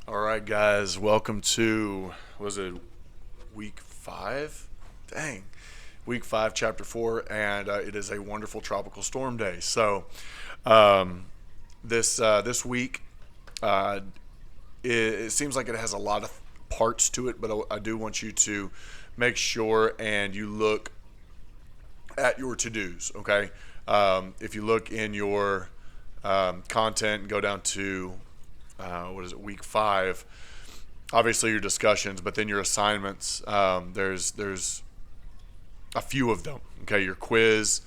All right, guys, welcome to, was it week 5? Dang. Week 5, chapter 4, and it is a wonderful tropical storm day. So, um, this week, uh, it seems like it has a lot of parts to it, but I do want you to make sure and you look at your to-dos, okay? If you look in your content and go down to, week 5, obviously your discussions, but then your assignments, there's a few of them, okay? Your quiz,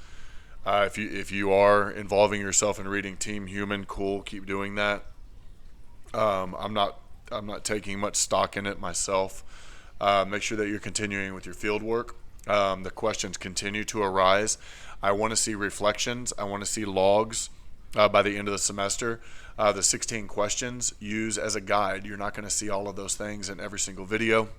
if you are involving yourself in reading Team Human, cool, keep doing that. I'm not taking much stock in it myself. Make sure that you're continuing with your field work. The questions continue to arise. I want to see reflections. I want to see logs by the end of the semester. The 16 questions use as a guide. You're not going to see all of those things in every single video.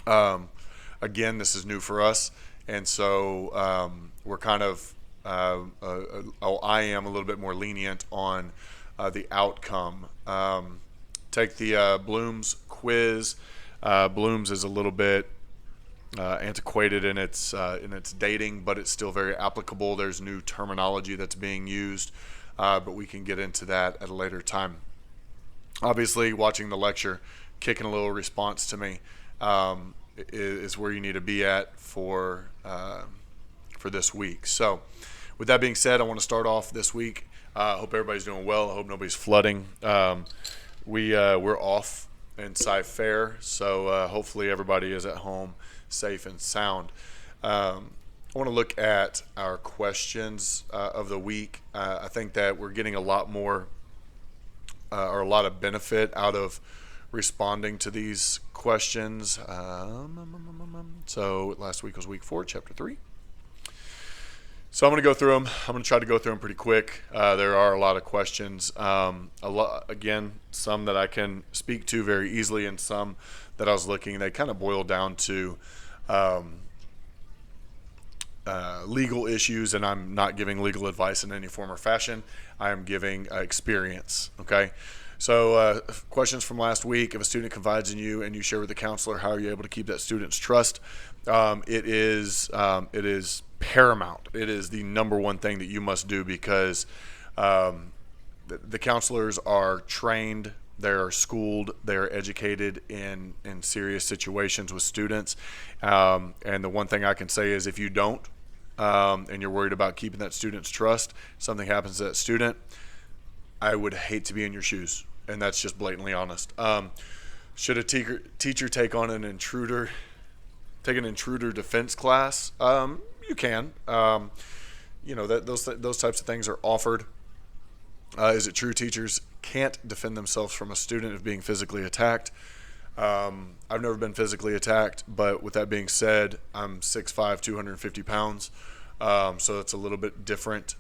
Again, this is new for us, and so we're kind of, I am a little bit more lenient on the outcome. Take the Bloom's quiz. Bloom's is a little bit antiquated in its dating, but it's still very applicable. There's new terminology that's being used, but we can get into that at a later time. Obviously, watching the lecture, kicking a little response to me is where you need to be at for this week. So, with that being said, I want to start off this week. I hope everybody's doing well. I hope nobody's flooding. We're off in Sci-Fair, so hopefully everybody is at home safe and sound. I want to look at our questions of the week. I think that we're getting a lot more or a lot of benefit out of responding to these questions. So last week was week 4, chapter 3. So I'm going to go through them. I'm going to try to go through them pretty quick. There are a lot of questions. Again, some that I can speak to very easily, and some that I was looking. They kind of boil down to legal issues, and I'm not giving legal advice in any form or fashion. I am giving experience. Okay. So questions from last week: if a student confides in you and you share with the counselor, how are you able to keep that student's trust? It is paramount. It is the number one thing that you must do, because the counselors are trained, they're schooled, they're educated in serious situations with students. And the one thing I can say is, if you don't, and you're worried about keeping that student's trust, something happens to that student, I would hate to be in your shoes. And that's just blatantly honest. Should a teacher take on an intruder defense class? You can. Those types of things are offered. Is it true teachers can't defend themselves from a student of being physically attacked? I've never been physically attacked, but with that being said, I'm 6'5", 250 pounds, so it's a little bit different.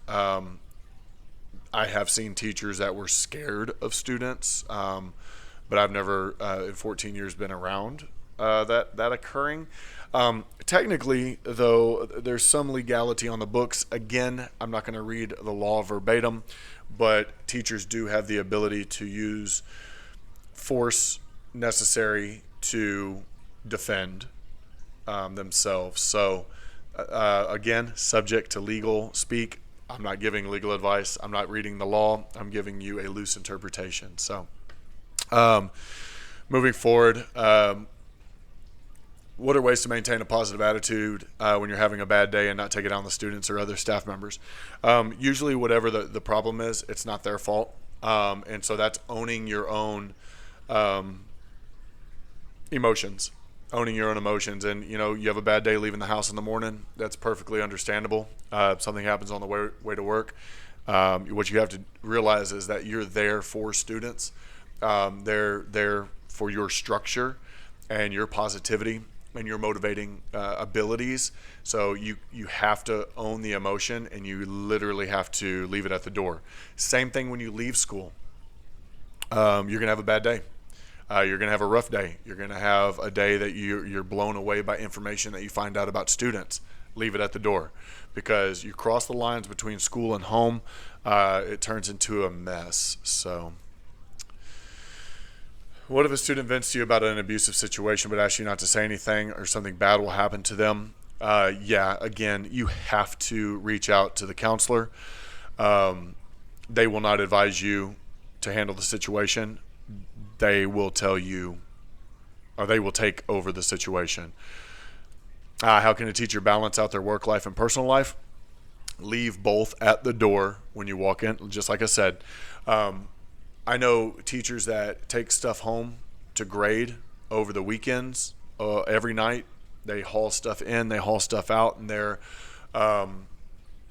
I have seen teachers that were scared of students, but I've never, in 14 years, been around that occurring. Technically, though, there's some legality on the books. Again, I'm not going to read the law verbatim, but teachers do have the ability to use force necessary to defend themselves. So, again, subject to legal speak. I'm not giving legal advice. I'm not reading the law. I'm giving you a loose interpretation. So, moving forward, what are ways to maintain a positive attitude when you're having a bad day and not take it out on the students or other staff members? Usually, whatever the problem is, it's not their fault. And so that's owning your own emotions. Owning your own emotions. And, you have a bad day leaving the house in the morning. That's perfectly understandable. If something happens on the way to work, what you have to realize is that you're there for students. They're there for your structure and your positivity and your motivating abilities. So you have to own the emotion, and you literally have to leave it at the door. Same thing when you leave school. You're going to have a bad day. You're going to have a rough day. You're going to have a day that you're blown away by information that you find out about students. Leave it at the door, because you cross the lines between school and home, it turns into a mess. So What if a student vents to you about an abusive situation but asks you not to say anything or something bad will happen to them? Yeah, again, you have to reach out to the counselor. They will not advise you to handle the situation. They will tell you, or they will take over the situation. How can a teacher balance out their work life and personal life? Leave both at the door when you walk in, just like I said. I know teachers that take stuff home to grade over the weekends. Every night they haul stuff in, they haul stuff out, and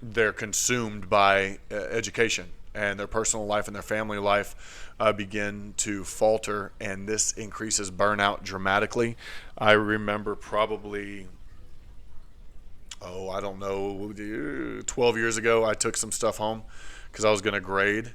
they're consumed by education, and their personal life and their family life begin to falter, and this increases burnout dramatically. I remember probably, I don't know, 12 years ago, I took some stuff home because I was going to grade,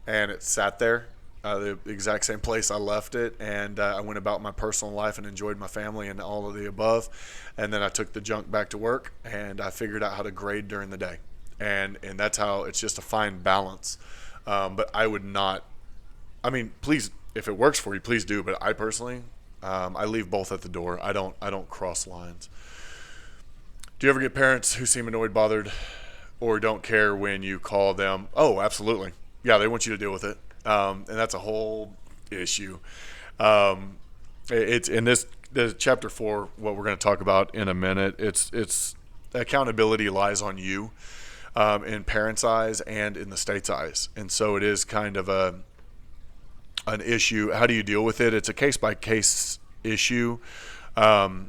and it sat there, the exact same place I left it, and I went about my personal life and enjoyed my family and all of the above, and then I took the junk back to work, and I figured out how to grade during the day, and that's how it's just a fine balance. But I would not, please, if it works for you, please do, but I personally, I leave both at the door. I don't cross lines. Do you ever get parents who seem annoyed, bothered, or don't care when you call them? Oh, absolutely. Yeah, they want you to deal with it, and that's a whole issue. It's in the chapter 4. What we're going to talk about in a minute. It's accountability lies on you, in parents' eyes and in the state's eyes, and so it is kind of an issue. How do you deal with it? It's a case by case issue. You're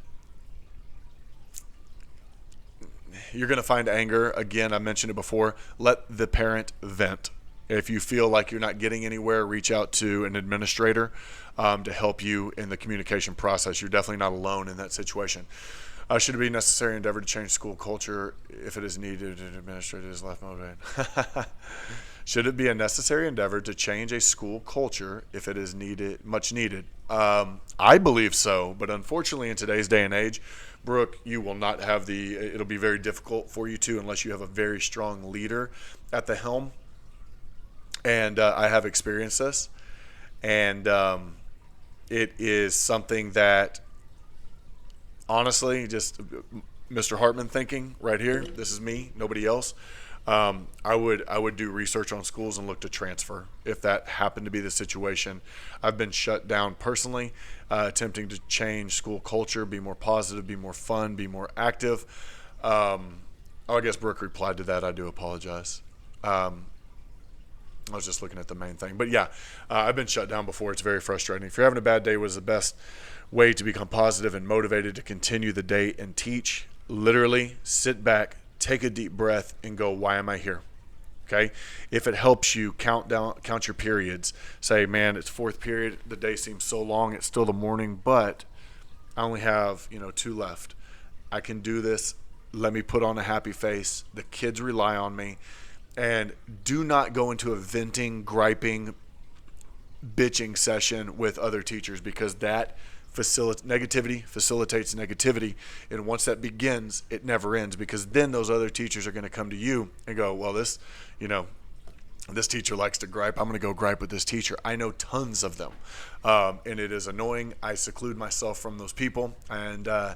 going to find anger. Again, I mentioned it before. Let the parent vent. If you feel like you're not getting anywhere, reach out to an administrator to help you in the communication process. You're definitely not alone in that situation. Should it be a necessary endeavor to change school culture if it is needed and administrator is left motivated? Should it be a necessary endeavor to change a school culture if it is much needed? I believe so, but unfortunately in today's day and age, Brooke, you will not have it'll be very difficult for you to, unless you have a very strong leader at the helm. And I have experienced this, and it is something that, honestly, just Mr. Hartman thinking right here. This is me, nobody else. I would do research on schools and look to transfer if that happened to be the situation. I've been shut down personally, attempting to change school culture, be more positive, be more fun, be more active. I guess Brooke replied to that. I do apologize. I was just looking at the main thing. But yeah, I've been shut down before. It's very frustrating. If you're having a bad day, what is the best way to become positive and motivated to continue the day and teach? Literally sit back, take a deep breath, and go, why am I here? Okay? If it helps you count your periods, say, man, it's fourth period. The day seems so long. It's still the morning, but I only have, 2 left. I can do this. Let me put on a happy face. The kids rely on me. And do not go into a venting, griping, bitching session with other teachers, because that negativity facilitates negativity. And once that begins, it never ends, because then those other teachers are going to come to you and go, well, this teacher likes to gripe. I'm going to go gripe with this teacher. I know tons of them. And it is annoying. I seclude myself from those people, and I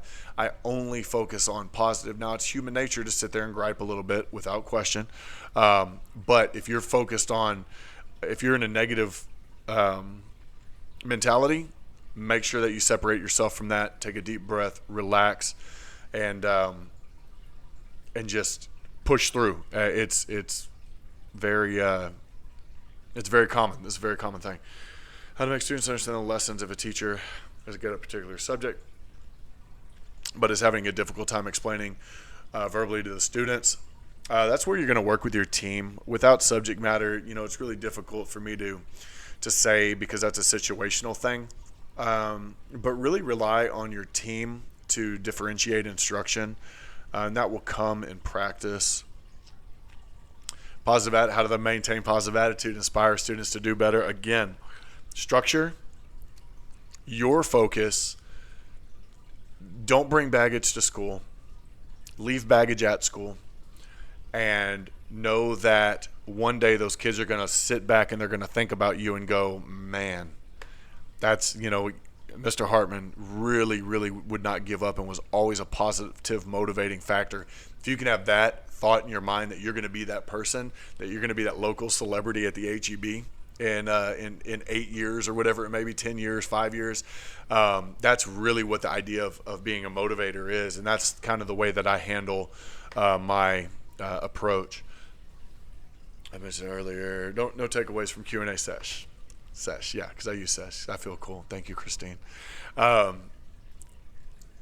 only focus on positive. Now, it's human nature to sit there and gripe a little bit, without question. But if you're if you're in a negative mentality, make sure that you separate yourself from that. Take a deep breath, relax, and just push through. It's very common. It's a very common thing. How to make students understand the lessons if a teacher is good at a particular subject, but is having a difficult time explaining verbally to the students. That's where you're going to work with your team. Without subject matter, it's really difficult for me to say, because that's a situational thing. But really rely on your team to differentiate instruction, and that will come in practice. How do they maintain positive attitude, inspire students to do better? Again, structure, your focus. Don't bring baggage to school. Leave baggage at school. And know that one day those kids are going to sit back and they're going to think about you and go, man, That's, Mr. Hartman really, really would not give up and was always a positive, motivating factor. If you can have that thought in your mind that you're going to be that person, that you're going to be that local celebrity at the HEB in 8 years or whatever it may be, 10 years, 5 years, that's really what the idea of being a motivator is. And that's kind of the way that I handle my approach. I mentioned earlier, no takeaways from Q&A sesh. Yeah, because I use sesh. I feel cool. Thank you, Christine.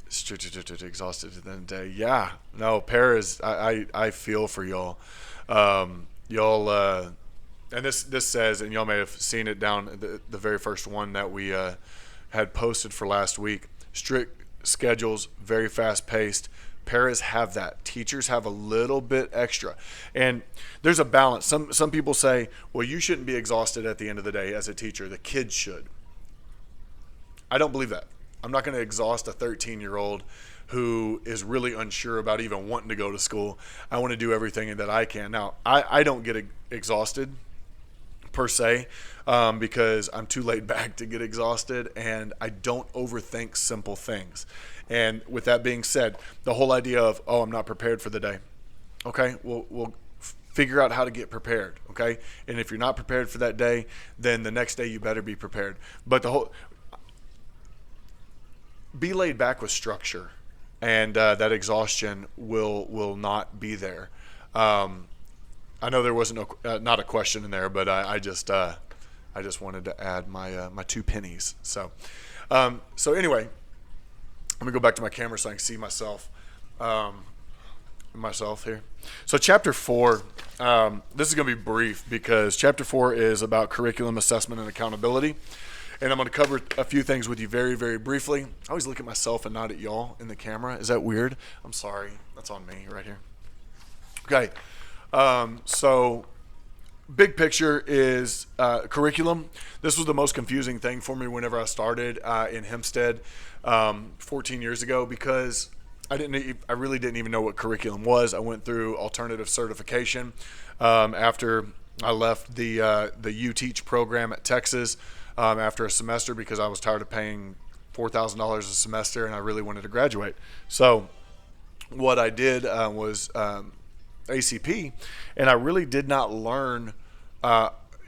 Exhausted at the end of the day. Yeah, no, Paris, I feel for y'all. Y'all, and this says, and y'all may have seen it down the very first one that we had posted for last week. Strict schedules, very fast paced. Paras have that. Teachers have a little bit extra. And there's a balance. Some people say, well, you shouldn't be exhausted at the end of the day as a teacher. The kids should. I don't believe that. I'm not going to exhaust a 13-year-old who is really unsure about even wanting to go to school. I want to do everything that I can. Now, I don't get exhausted per se because I'm too laid back to get exhausted, and I don't overthink simple things. And with that being said, the whole idea of, I'm not prepared for the day. Okay, we'll figure out how to get prepared, okay? And if you're not prepared for that day, then the next day you better be prepared. But be laid back with structure, and that exhaustion will not be there. I know there wasn't not a question in there, but I just wanted to add my 2 pennies. So anyway, let me go back to my camera so I can see myself here. So chapter 4, this is going to be brief because chapter 4 is about curriculum assessment and accountability. And I'm going to cover a few things with you very, very briefly. I always look at myself and not at y'all in the camera. Is that weird? I'm sorry. That's on me right here. Okay. So big picture is curriculum. This was the most confusing thing for me whenever I started in Hempstead 14 years ago because I really didn't even know what curriculum was. I went through alternative certification after I left the U-Teach program at Texas after a semester because I was tired of paying $4,000 a semester and I really wanted to graduate. So what I did was ACP, and I really did not learn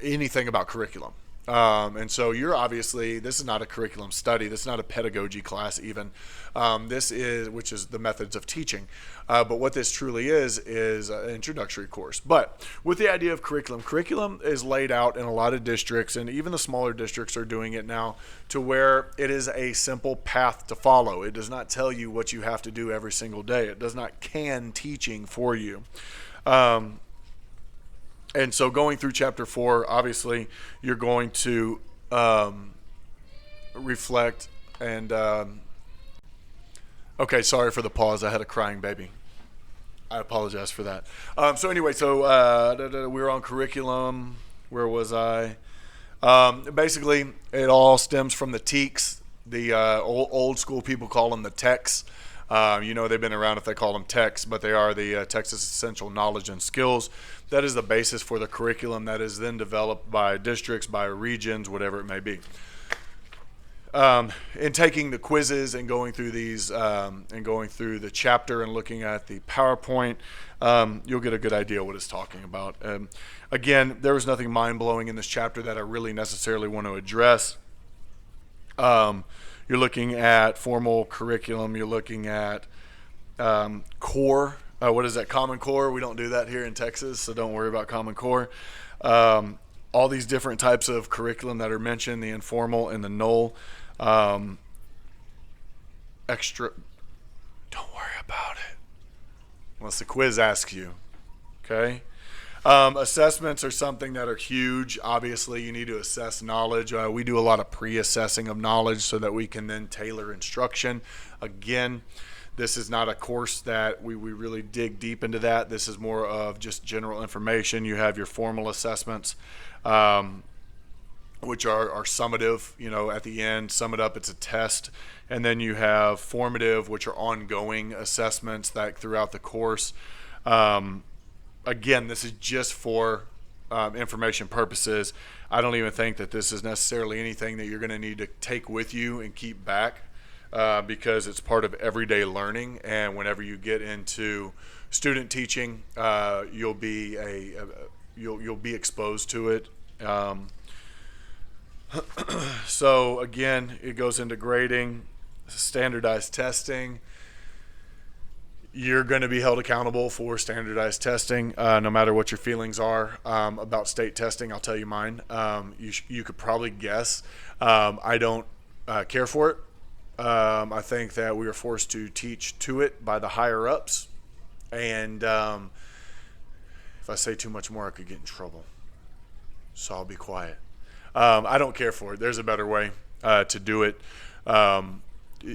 anything about curriculum. And so this is not a curriculum study. This is not a pedagogy class even. Which is the methods of teaching. But what this truly is an introductory course. But with the idea of curriculum is laid out in a lot of districts, and even the smaller districts are doing it now to where it is a simple path to follow. It does not tell you what you have to do every single day. It does not can teaching for you. And so going through chapter 4, obviously, you're going to reflect and... okay, sorry for the pause. I had a crying baby. I apologize for that. So anyway, we were on curriculum. Where was I? Basically, it all stems from the TEKS. The old school people call them the TEKS. They've been around if they call them TEKS, but they are the Texas Essential Knowledge and Skills. That is the basis for the curriculum that is then developed by districts, by regions, whatever it may be. In taking the quizzes and going through these and going through the chapter and looking at the PowerPoint, you'll get a good idea what it's talking about. Again, there was nothing mind-blowing in this chapter that I really necessarily want to address. You're looking at formal curriculum. You're looking at core. What is that? Common Core. We don't do that here in Texas, so don't worry about Common Core. All these different types of curriculum that are mentioned, the informal and the null. Extra. Don't worry about it unless the quiz asks you. Okay. Assessments are something that are huge. Obviously, you need to assess knowledge. We do a lot of pre-assessing of knowledge so that we can then tailor instruction. Again, this is not a course that we really dig deep into that. This is more of just general information. You have your formal assessments, which are summative, at the end, sum it up, it's a test. And then you have formative, which are ongoing assessments that throughout the course. Again, this is just for information purposes, I don't even think that this is necessarily anything that you're going to need to take with you and keep back, because it's part of everyday learning. And whenever you get into student teaching, you'll be you'll be exposed to it. So again, it goes into grading, standardized testing. You're going to be held accountable for standardized testing, no matter what your feelings are about state testing. I'll tell you mine. You could probably guess. I don't care for it. I think that we are forced to teach to it by the higher ups, and if I say too much more, I could get in trouble. So I'll be quiet. I don't care for it. There's a better way to do it.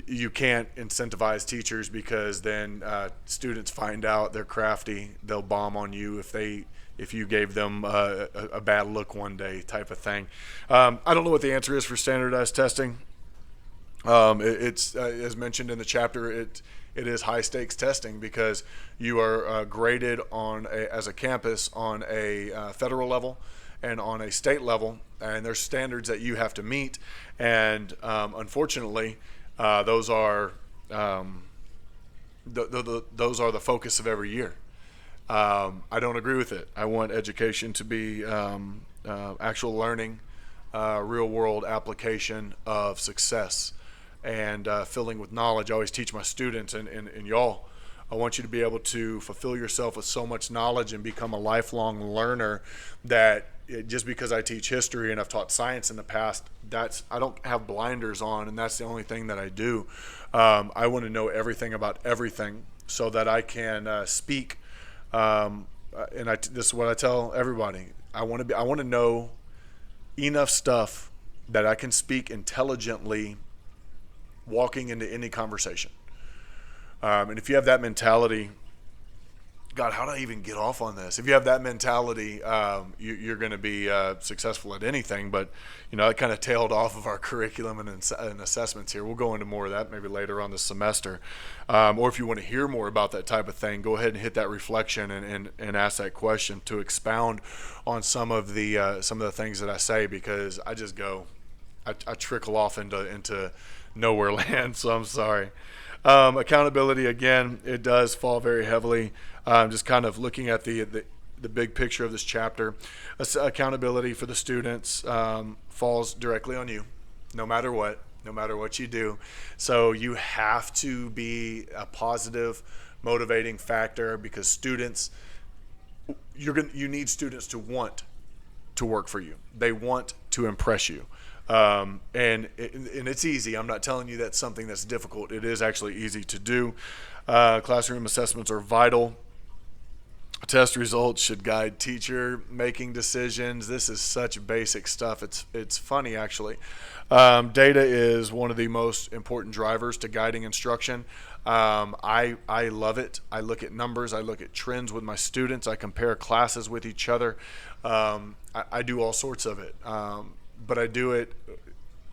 You can't incentivize teachers, because then students find out they're crafty. They'll bomb on you if you gave them a bad look one day, type of thing. I don't know what the answer is for standardized testing. It's as mentioned in the chapter, it is high stakes testing, because you are graded as a campus on a federal level and on a state level, and there's standards that you have to meet, and unfortunately, those are those are the focus of every year. I don't agree with it. I want education to be actual learning, real world application of success, and filling with knowledge. I always teach my students and y'all, I want you to be able to fulfill yourself with so much knowledge and become a lifelong learner that just because I teach history and I've taught science in the past, I don't have blinders on, and that's the only thing that I do. I want to know everything about everything so that I can speak. This is what I tell everybody. I want to know enough stuff that I can speak intelligently walking into any conversation. And if you have that mentality, God, how did I even get off on this? If you have that mentality, you're going to be successful at anything. But, it kind of tailed off of our curriculum and assessments here. We'll go into more of that maybe later on this semester. Or if you want to hear more about that type of thing, go ahead and hit that reflection and ask that question to expound on some of the things that I say, because I just I trickle off into nowhere land. So I'm sorry. Accountability, again, it does fall very heavily. Just kind of looking at the big picture of this chapter. Accountability for the students falls directly on you, no matter what you do. So you have to be a positive, motivating factor, because students, you need students to want to work for you. They want to impress you. And it's easy. I'm not telling you that's something that's difficult. It is actually easy to do. Classroom assessments are vital. Test results should guide teacher making decisions. This is such basic stuff. It's funny, actually. Data is one of the most important drivers to guiding instruction. I love it. I look at numbers. I look at trends with my students. I compare classes with each other. I do all sorts of it. But I do it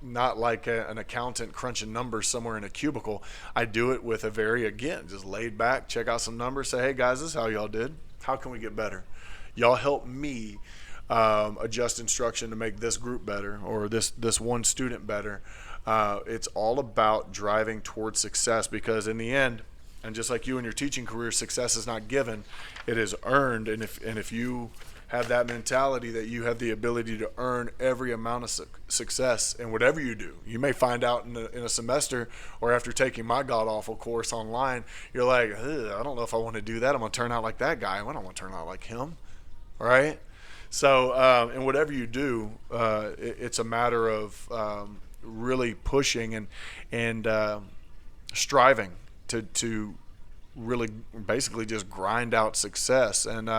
not like an accountant crunching numbers somewhere in a cubicle. I do it with just laid back, check out some numbers, say, hey guys, this is how y'all did. How can we get better? Y'all help me adjust instruction to make this group better, or this one student better. It's all about driving towards success, because in the end, and just like you in your teaching career, success is not given, it is earned. And if you have that mentality that you have the ability to earn every amount of success in whatever you do. You may find out in a semester, or after taking my god-awful course online, you're like, I don't know if I want to do that. I'm going to turn out like that guy. I don't want to turn out like him, right? So, and whatever you do, it's a matter of really pushing and striving to really basically just grind out success. And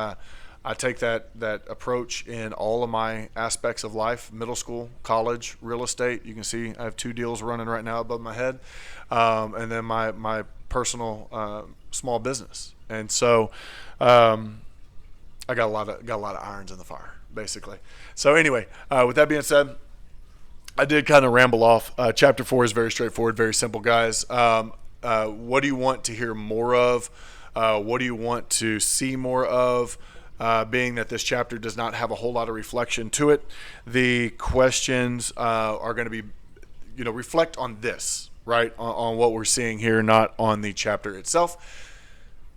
I take that approach in all of my aspects of life: middle school, college, real estate. You can see I have 2 deals running right now above my head, and then my personal small business. And so I got a lot of irons in the fire, basically. So anyway, with that being said, I did kind of ramble off. Chapter 4 is very straightforward, very simple, guys. What do you want to hear more of? What do you want to see more of? being that this chapter does not have a whole lot of reflection to it. The questions are going to be, reflect on this, right? On what we're seeing here, not on the chapter itself.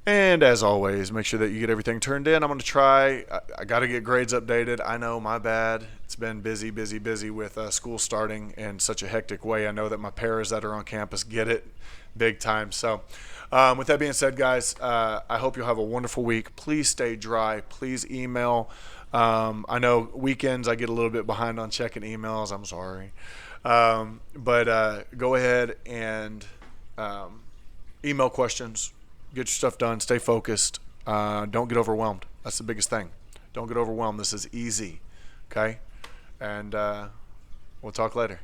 And as always, make sure that you get everything turned in. I'm going to try. I got to get grades updated. I know, my bad. It's been busy with school starting in such a hectic way. I know that my paras that are on campus get it big time. So with that being said, guys, I hope you'll have a wonderful week. Please stay dry. Please email. I know weekends I get a little bit behind on checking emails. I'm sorry. But go ahead and email questions. Get your stuff done. Stay focused. Don't get overwhelmed. That's the biggest thing. Don't get overwhelmed. This is easy. Okay? And we'll talk later.